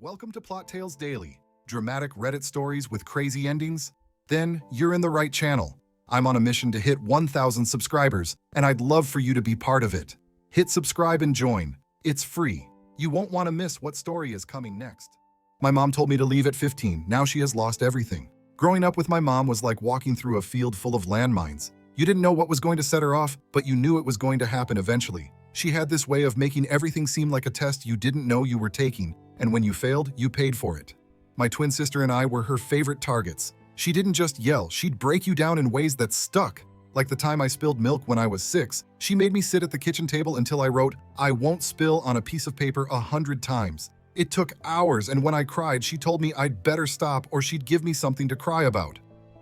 Welcome to Plot Tales Daily, dramatic Reddit stories with crazy endings? Then you're in the right channel. I'm on a mission to hit 1,000 subscribers, and I'd love for you to be part of it. Hit subscribe and join. It's free. You won't want to miss what story is coming next. My mom told me to leave at 15. Now she has lost everything. Growing up with my mom was like walking through a field full of landmines. You didn't know what was going to set her off, but you knew it was going to happen eventually. She had this way of making everything seem like a test you didn't know you were taking, and when you failed, you paid for it. My twin sister and I were her favorite targets. She didn't just yell, she'd break you down in ways that stuck. Like the time I spilled milk when I was 6, she made me sit at the kitchen table until I wrote, "I won't spill" on a piece of paper 100 times. It took hours, and when I cried, she told me I'd better stop or she'd give me something to cry about.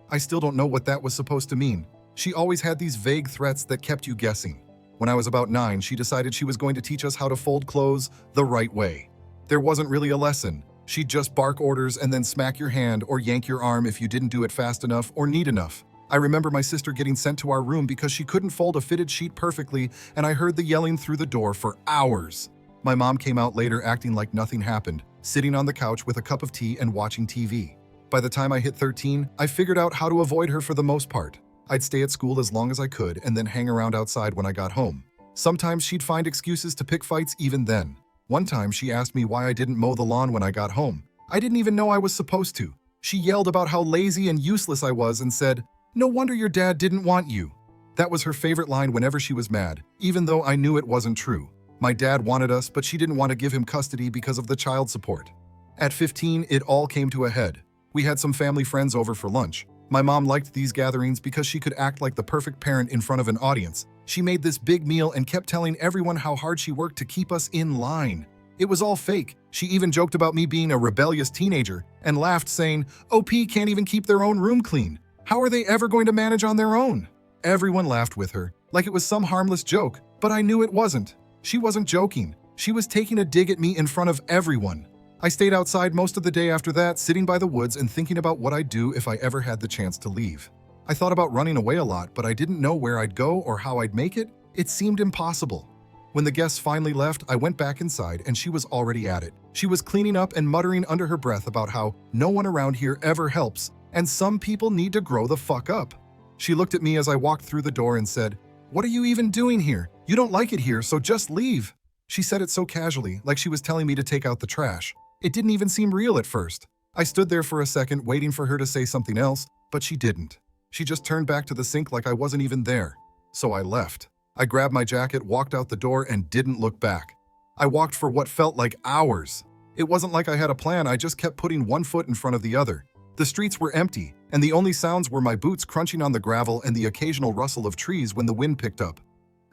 I still don't know what that was supposed to mean. She always had these vague threats that kept you guessing. When I was about 9, she decided she was going to teach us how to fold clothes the right way. There wasn't really a lesson. She'd just bark orders and then smack your hand or yank your arm if you didn't do it fast enough or neat enough. I remember my sister getting sent to our room because she couldn't fold a fitted sheet perfectly, and I heard the yelling through the door for hours. My mom came out later acting like nothing happened, sitting on the couch with a cup of tea and watching TV. By the time I hit 13, I figured out how to avoid her for the most part. I'd stay at school as long as I could and then hang around outside when I got home. Sometimes she'd find excuses to pick fights even then. One time she asked me why I didn't mow the lawn when I got home. I didn't even know I was supposed to. She yelled about how lazy and useless I was and said, "No wonder your dad didn't want you." That was her favorite line whenever she was mad, even though I knew it wasn't true. My dad wanted us, but she didn't want to give him custody because of the child support. At 15, it all came to a head. We had some family friends over for lunch. My mom liked these gatherings because she could act like the perfect parent in front of an audience. She made this big meal and kept telling everyone how hard she worked to keep us in line. It was all fake. She even joked about me being a rebellious teenager and laughed, saying, "OP can't even keep their own room clean. How are they ever going to manage on their own?" Everyone laughed with her, like it was some harmless joke, but I knew it wasn't. She wasn't joking. She was taking a dig at me in front of everyone. I stayed outside most of the day after that, sitting by the woods and thinking about what I'd do if I ever had the chance to leave. I thought about running away a lot, but I didn't know where I'd go or how I'd make it. It seemed impossible. When the guests finally left, I went back inside and she was already at it. She was cleaning up and muttering under her breath about how no one around here ever helps, and some people need to grow the fuck up. She looked at me as I walked through the door and said, "What are you even doing here? You don't like it here, so just leave." She said it so casually, like she was telling me to take out the trash. It didn't even seem real at first. I stood there for a second waiting for her to say something else, but she didn't. She just turned back to the sink like I wasn't even there. So I left. I grabbed my jacket, walked out the door, and didn't look back. I walked for what felt like hours. It wasn't like I had a plan, I just kept putting one foot in front of the other. The streets were empty, and the only sounds were my boots crunching on the gravel and the occasional rustle of trees when the wind picked up.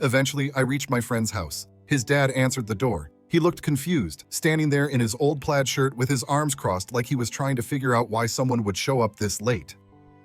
Eventually, I reached my friend's house. His dad answered the door. He looked confused, standing there in his old plaid shirt with his arms crossed like he was trying to figure out why someone would show up this late.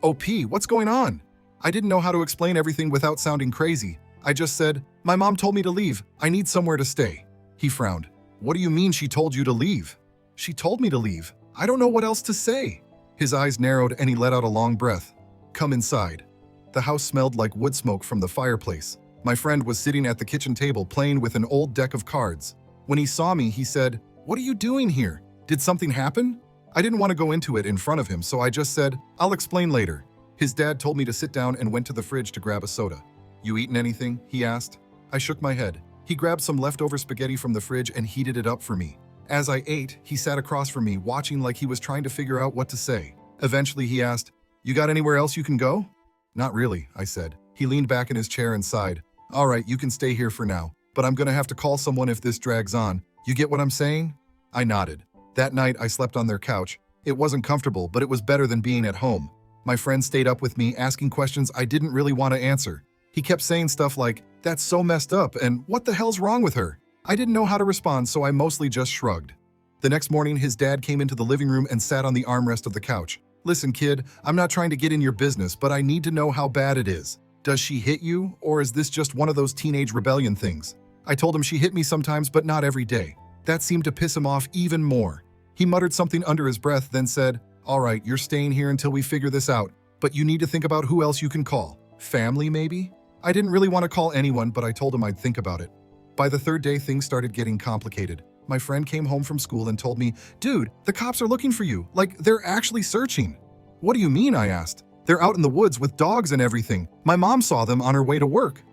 "OP, what's going on?" I didn't know how to explain everything without sounding crazy. I just said, "My mom told me to leave. I need somewhere to stay." He frowned. "What do you mean she told you to leave?" "She told me to leave. I don't know what else to say." His eyes narrowed and he let out a long breath. "Come inside." The house smelled like wood smoke from the fireplace. My friend was sitting at the kitchen table playing with an old deck of cards. When he saw me, he said, "What are you doing here? Did something happen?" I didn't want to go into it in front of him, so I just said, "I'll explain later." His dad told me to sit down and went to the fridge to grab a soda. "You eaten anything?" he asked. I shook my head. He grabbed some leftover spaghetti from the fridge and heated it up for me. As I ate, he sat across from me, watching like he was trying to figure out what to say. Eventually, he asked, "You got anywhere else you can go?" "Not really," I said. He leaned back in his chair and sighed. "All right, you can stay here for now, but I'm gonna have to call someone if this drags on. You get what I'm saying?" I nodded. That night, I slept on their couch. It wasn't comfortable, but it was better than being at home. My friend stayed up with me, asking questions I didn't really want to answer. He kept saying stuff like, "That's so messed up," and "What the hell's wrong with her?" I didn't know how to respond, so I mostly just shrugged. The next morning, his dad came into the living room and sat on the armrest of the couch. "Listen, kid, I'm not trying to get in your business, but I need to know how bad it is. Does she hit you, or is this just one of those teenage rebellion things?" I told him she hit me sometimes, but not every day. That seemed to piss him off even more. He muttered something under his breath, then said, "All right, you're staying here until we figure this out, but you need to think about who else you can call. Family, maybe?" I didn't really want to call anyone, but I told him I'd think about it. By the third day, things started getting complicated. my friend came home from school and told me, "Dude, the cops are looking for you. Like, they're actually searching." "What do you mean?" I asked. "They're out in the woods with dogs and everything. My mom saw them on her way to work."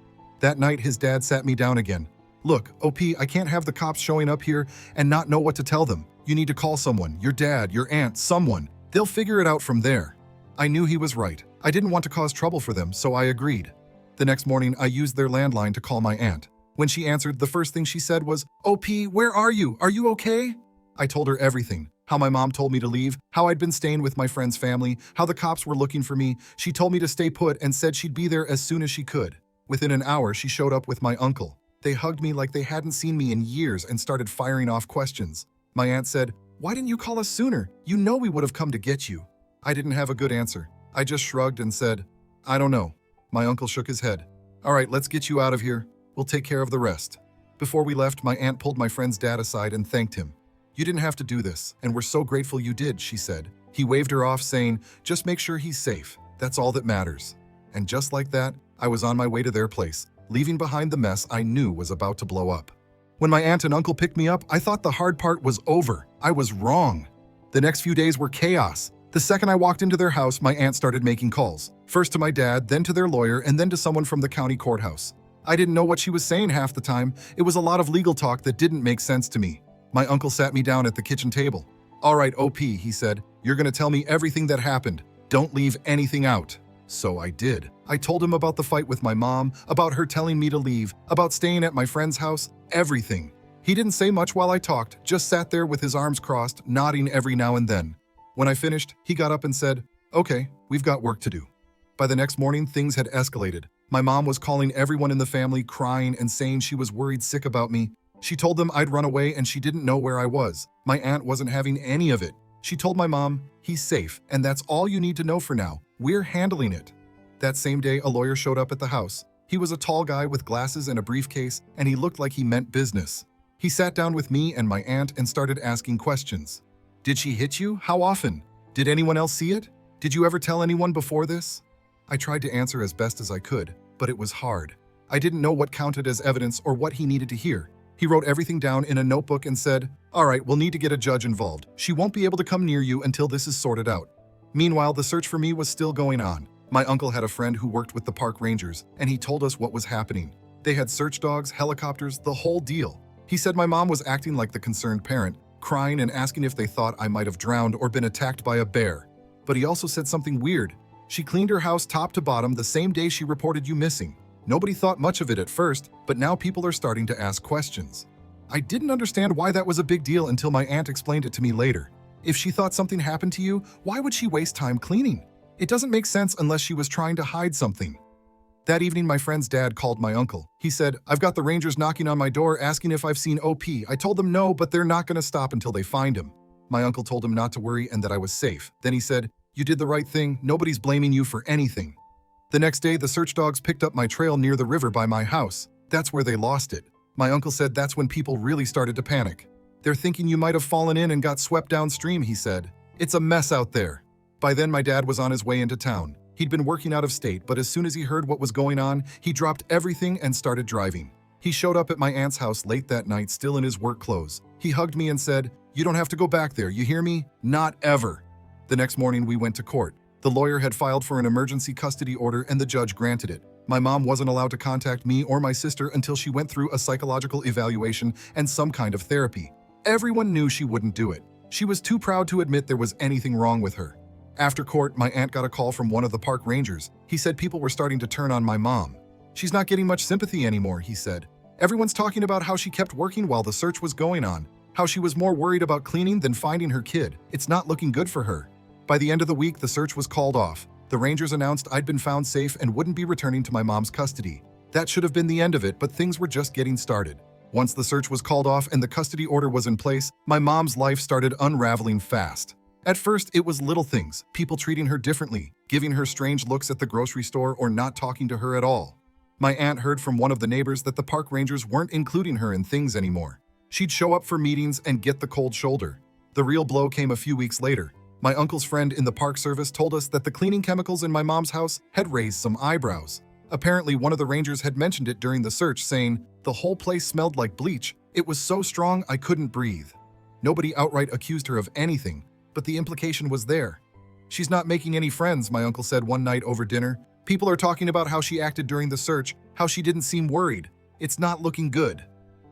That night, his dad sat me down again. "Look, OP, I can't have the cops showing up here and not know what to tell them. You need to call someone, your dad, your aunt, someone. They'll figure it out from there." I knew he was right. I didn't want to cause trouble for them, so I agreed. The next morning, I used their landline to call my aunt. When she answered, the first thing she said was, "OP, where are you? Are you okay?" I told her everything. How my mom told me to leave, how I'd been staying with my friend's family, how the cops were looking for me. She told me to stay put and said she'd be there as soon as she could. Within an hour, she showed up with my uncle. They hugged me like they hadn't seen me in years and started firing off questions. My aunt said, "Why didn't you call us sooner? You know we would have come to get you." I didn't have a good answer. I just shrugged and said, "I don't know." My uncle shook his head. "All right, let's get you out of here. We'll take care of the rest." Before we left, my aunt pulled my friend's dad aside and thanked him. "You didn't have to do this, and we're so grateful you did," she said. He waved her off, saying, "Just make sure he's safe. That's all that matters." And just like that, I was on my way to their place, leaving behind the mess I knew was about to blow up. When my aunt and uncle picked me up, I thought the hard part was over. I was wrong. The next few days were chaos. The second I walked into their house, my aunt started making calls. First to my dad, then to their lawyer, and then to someone from the county courthouse. I didn't know what she was saying half the time. It was a lot of legal talk that didn't make sense to me. My uncle sat me down at the kitchen table. "All right, OP," he said, "you're going to tell me everything that happened. Don't leave anything out." So I did. I told him about the fight with my mom, about her telling me to leave, about staying at my friend's house, everything. He didn't say much while I talked, just sat there with his arms crossed, nodding every now and then. When I finished, he got up and said, "Okay, we've got work to do." By the next morning, things had escalated. My mom was calling everyone in the family, crying and saying she was worried sick about me. She told them I'd run away and she didn't know where I was. My aunt wasn't having any of it. She told my mom, "He's safe, and that's all you need to know for now. We're handling it." That same day, a lawyer showed up at the house. He was a tall guy with glasses and a briefcase, and he looked like he meant business. He sat down with me and my aunt and started asking questions. "Did she hit you? How often? Did anyone else see it? Did you ever tell anyone before this?" I tried to answer as best as I could, but it was hard. I didn't know what counted as evidence or what he needed to hear. He wrote everything down in a notebook and said, "All right, we'll need to get a judge involved. She won't be able to come near you until this is sorted out." Meanwhile, the search for me was still going on. My uncle had a friend who worked with the park rangers, and he told us what was happening. They had search dogs, helicopters, the whole deal. He said my mom was acting like the concerned parent, crying and asking if they thought I might have drowned or been attacked by a bear. But he also said something weird. She cleaned her house top to bottom the same day she reported you missing. Nobody thought much of it at first, but now people are starting to ask questions. I didn't understand why that was a big deal until my aunt explained it to me later. If she thought something happened to you, why would she waste time cleaning? It doesn't make sense unless she was trying to hide something. That evening, my friend's dad called my uncle. He said, "I've got the rangers knocking on my door asking if I've seen OP. I told them no, but they're not going to stop until they find him." My uncle told him not to worry and that I was safe. Then he said, "You did the right thing. Nobody's blaming you for anything." The next day, the search dogs picked up my trail near the river by my house. That's where they lost it. My uncle said that's when people really started to panic. "They're thinking you might have fallen in and got swept downstream," he said. "It's a mess out there." By then, my dad was on his way into town. He'd been working out of state, but as soon as he heard what was going on, he dropped everything and started driving. He showed up at my aunt's house late that night, still in his work clothes. He hugged me and said, "You don't have to go back there, you hear me? Not ever." The next morning, we went to court. The lawyer had filed for an emergency custody order and the judge granted it. My mom wasn't allowed to contact me or my sister until she went through a psychological evaluation and some kind of therapy. Everyone knew she wouldn't do it. She was too proud to admit there was anything wrong with her. After court, my aunt got a call from one of the park rangers. He said people were starting to turn on my mom. "She's not getting much sympathy anymore," he said. "Everyone's talking about how she kept working while the search was going on, how she was more worried about cleaning than finding her kid. It's not looking good for her." By the end of the week, the search was called off. The rangers announced I'd been found safe and wouldn't be returning to my mom's custody. That should have been the end of it, but things were just getting started. Once the search was called off and the custody order was in place, my mom's life started unraveling fast. At first, it was little things, people treating her differently, giving her strange looks at the grocery store or not talking to her at all. My aunt heard from one of the neighbors that the park rangers weren't including her in things anymore. She'd show up for meetings and get the cold shoulder. The real blow came a few weeks later. My uncle's friend in the park service told us that the cleaning chemicals in my mom's house had raised some eyebrows. Apparently, one of the rangers had mentioned it during the search, saying, "The whole place smelled like bleach. It was so strong I couldn't breathe. Nobody outright accused her of anything, but the implication was there. "She's not making any friends," my uncle said one night over dinner. "People are talking about how she acted during the search, how she didn't seem worried. It's not looking good."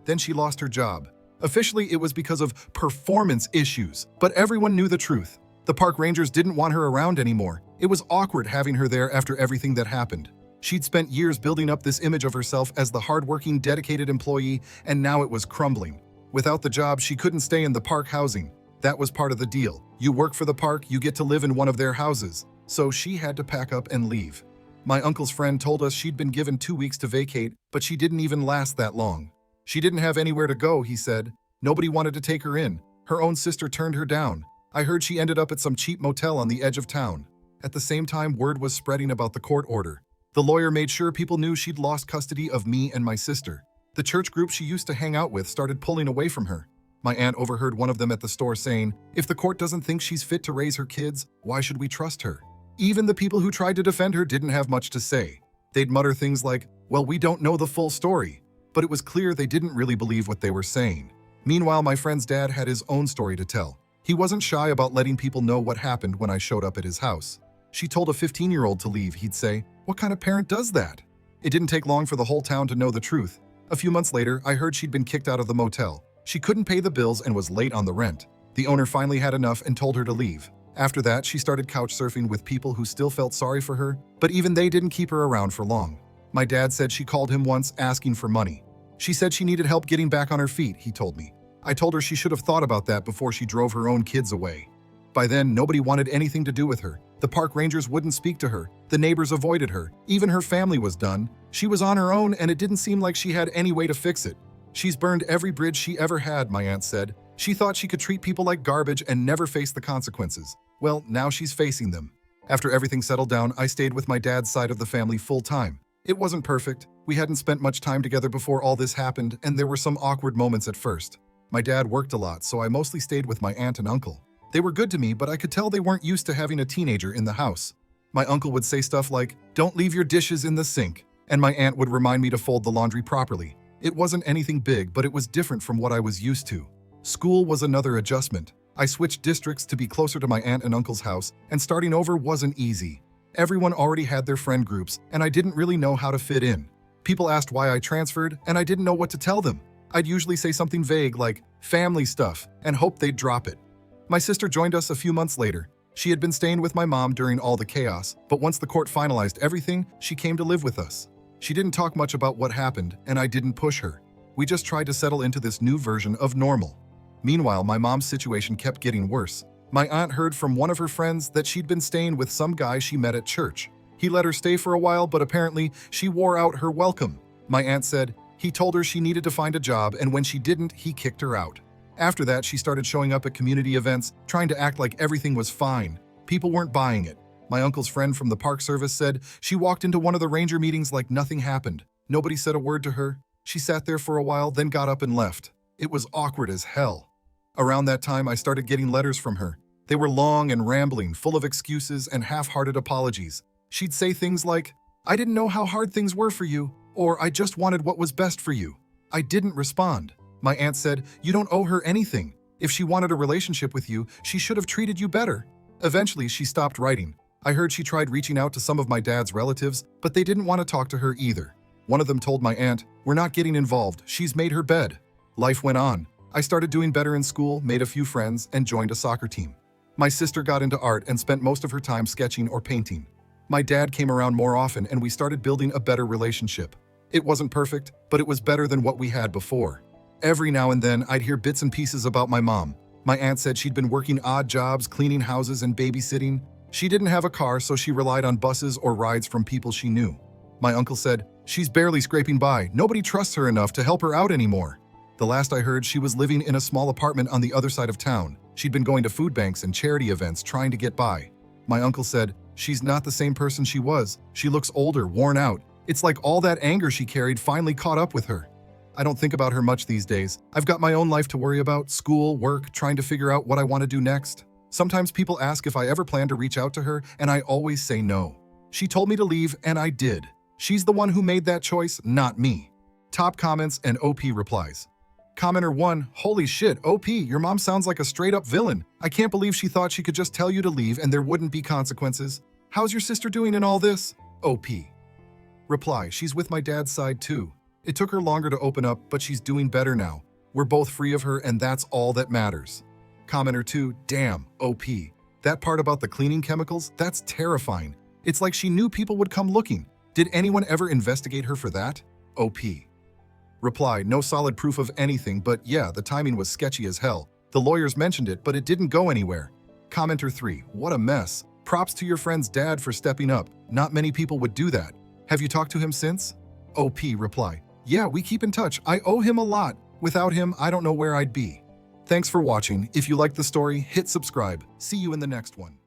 Then she lost her job. Officially, it was because of performance issues, but everyone knew the truth. The park rangers didn't want her around anymore. It was awkward having her there after everything that happened. She'd spent years building up this image of herself as the hardworking, dedicated employee, and now it was crumbling. Without the job, she couldn't stay in the park housing. That was part of the deal. You work for the park, you get to live in one of their houses. So she had to pack up and leave. My uncle's friend told us she'd been given 2 weeks to vacate, but she didn't even last that long. She didn't have anywhere to go, he said. Nobody wanted to take her in. Her own sister turned her down. I heard she ended up at some cheap motel on the edge of town. At the same time, word was spreading about the court order. The lawyer made sure people knew she'd lost custody of me and my sister. The church group she used to hang out with started pulling away from her. My aunt overheard one of them at the store saying, "If the court doesn't think she's fit to raise her kids, why should we trust her?" Even the people who tried to defend her didn't have much to say. They'd mutter things like, "Well, we don't know the full story." But it was clear they didn't really believe what they were saying. Meanwhile, my friend's dad had his own story to tell. He wasn't shy about letting people know what happened when I showed up at his house. "She told a 15-year-old to leave," he'd say. "What kind of parent does that?" It didn't take long for the whole town to know the truth. A few months later, I heard she'd been kicked out of the motel. She couldn't pay the bills and was late on the rent. The owner finally had enough and told her to leave. After that, she started couch surfing with people who still felt sorry for her, but even they didn't keep her around for long. My dad said she called him once asking for money. She said she needed help getting back on her feet, he told me. I told her she should have thought about that before she drove her own kids away. By then, nobody wanted anything to do with her. The park rangers wouldn't speak to her. The neighbors avoided her. Even her family was done. She was on her own, and it didn't seem like she had any way to fix it. "She's burned every bridge she ever had," my aunt said. She thought she could treat people like garbage and never face the consequences. Well, now she's facing them. After everything settled down, I stayed with my dad's side of the family full time. It wasn't perfect. We hadn't spent much time together before all this happened, and there were some awkward moments at first. My dad worked a lot, so I mostly stayed with my aunt and uncle. They were good to me, but I could tell they weren't used to having a teenager in the house. My uncle would say stuff like, "Don't leave your dishes in the sink," and my aunt would remind me to fold the laundry properly. It wasn't anything big, but it was different from what I was used to. School was another adjustment. I switched districts to be closer to my aunt and uncle's house, and starting over wasn't easy. Everyone already had their friend groups, and I didn't really know how to fit in. People asked why I transferred, and I didn't know what to tell them. I'd usually say something vague like, "family stuff," and hope they'd drop it. My sister joined us a few months later. She had been staying with my mom during all the chaos, but once the court finalized everything, she came to live with us. She didn't talk much about what happened, and I didn't push her. We just tried to settle into this new version of normal. Meanwhile, my mom's situation kept getting worse. My aunt heard from one of her friends that she'd been staying with some guy she met at church. He let her stay for a while, but apparently she wore out her welcome. My aunt said he told her she needed to find a job, and when she didn't, he kicked her out. After that, she started showing up at community events, trying to act like everything was fine. People weren't buying it. My uncle's friend from the park service said she walked into one of the ranger meetings like nothing happened. Nobody said a word to her. She sat there for a while, then got up and left. It was awkward as hell. Around that time, I started getting letters from her. They were long and rambling, full of excuses and half-hearted apologies. She'd say things like, "I didn't know how hard things were for you," or "I just wanted what was best for you." I didn't respond. My aunt said, "You don't owe her anything. If she wanted a relationship with you, she should have treated you better." Eventually, she stopped writing. I heard she tried reaching out to some of my dad's relatives, but they didn't want to talk to her either. One of them told my aunt, "We're not getting involved. She's made her bed." Life went on. I started doing better in school, made a few friends, and joined a soccer team. My sister got into art and spent most of her time sketching or painting. My dad came around more often, and we started building a better relationship. It wasn't perfect, but it was better than what we had before. Every now and then, I'd hear bits and pieces about my mom. My aunt said she'd been working odd jobs, cleaning houses and babysitting. She didn't have a car, so she relied on buses or rides from people she knew. My uncle said, "She's barely scraping by. Nobody trusts her enough to help her out anymore." The last I heard, she was living in a small apartment on the other side of town. She'd been going to food banks and charity events trying to get by. My uncle said, "She's not the same person she was. She looks older, worn out. It's like all that anger she carried finally caught up with her." I don't think about her much these days. I've got my own life to worry about, school, work, trying to figure out what I want to do next. Sometimes people ask if I ever plan to reach out to her, and I always say no. She told me to leave, and I did. She's the one who made that choice, not me. Top comments and OP replies. Commenter 1, holy shit, OP, your mom sounds like a straight-up villain. I can't believe she thought she could just tell you to leave and there wouldn't be consequences. How's your sister doing in all this? OP. Reply, she's with my dad's side too. It took her longer to open up, but she's doing better now. We're both free of her and that's all that matters. Commenter 2, damn, OP. That part about the cleaning chemicals, that's terrifying. It's like she knew people would come looking. Did anyone ever investigate her for that? OP. Reply, no solid proof of anything, but yeah, the timing was sketchy as hell. The lawyers mentioned it, but it didn't go anywhere. Commenter 3, what a mess. Props to your friend's dad for stepping up. Not many people would do that. Have you talked to him since? OP. Reply, yeah, we keep in touch. I owe him a lot. Without him, I don't know where I'd be. Thanks for watching. If you liked the story, hit subscribe. See you in the next one.